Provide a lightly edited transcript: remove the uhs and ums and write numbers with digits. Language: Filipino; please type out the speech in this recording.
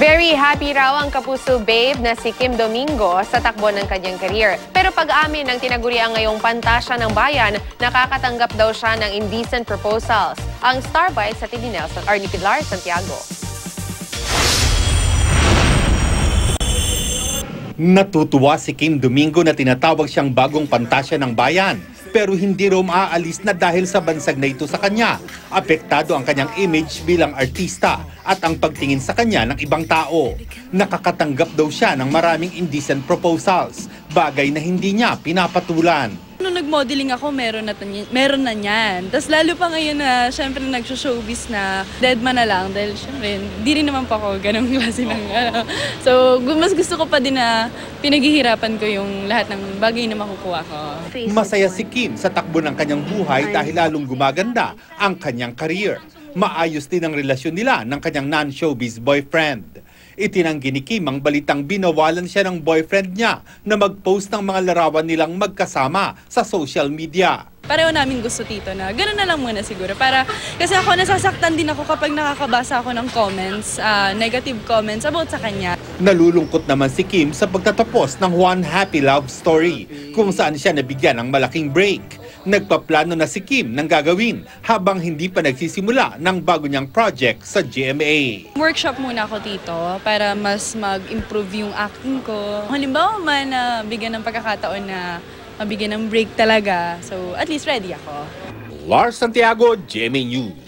Very happy raw ang kapuso babe na si Kim Domingo sa takbo ng kanyang career. Pero pag-amin ng tinaguriang ngayong pantasya ng bayan, nakakatanggap daw siya ng indecent proposals. Ang Starbite sa TV Nelson, Arnie Pilar, Santiago. Natutuwa si Kim Domingo na tinatawag siyang bagong pantasya ng bayan. Pero hindi raw maaalis na dahil sa bansag na ito sa kanya. Apektado ang kanyang image bilang artista at ang pagtingin sa kanya ng ibang tao. Nakakatanggap daw siya ng maraming indecent proposals, bagay na hindi niya pinapatulan. Nung nag-modeling ako, meron na niyan. Tapos lalo pa ngayon na, syempre, nag-showbiz na dead man na lang. Dahil syempre, di rin naman pa ako ganong klase ng So, mas gusto ko pa din na pinaghihirapan ko yung lahat ng bagay na makukuha ko. Masaya si Kim sa takbo ng kanyang buhay dahil lalong gumaganda ang kanyang career. Maayos din ang relasyon nila ng kanyang non-showbiz boyfriend. Itinanggi ni Kim ang balitang binawalan siya ng boyfriend niya na mag-post ng mga larawan nilang magkasama sa social media. Pareho namin gusto, Tito, na gano'n na lang muna siguro. Kasi ako nasasaktan din ako kapag nakakabasa ako ng comments, negative comments about sa kanya. Nalulungkot naman si Kim sa pagtatapos ng One Happy Love Story, kung saan siya nabigyan ng malaking break. Nagpaplano na si Kim ng gagawin habang hindi pa nagsisimula ng bago niyang project sa GMA. Workshop muna ako, Tito, para mas mag-improve yung acting ko. Halimbawa man na bigyan ng pagkakataon na mabigyan ng break talaga, so at least ready ako. Lars Santiago, GMA News.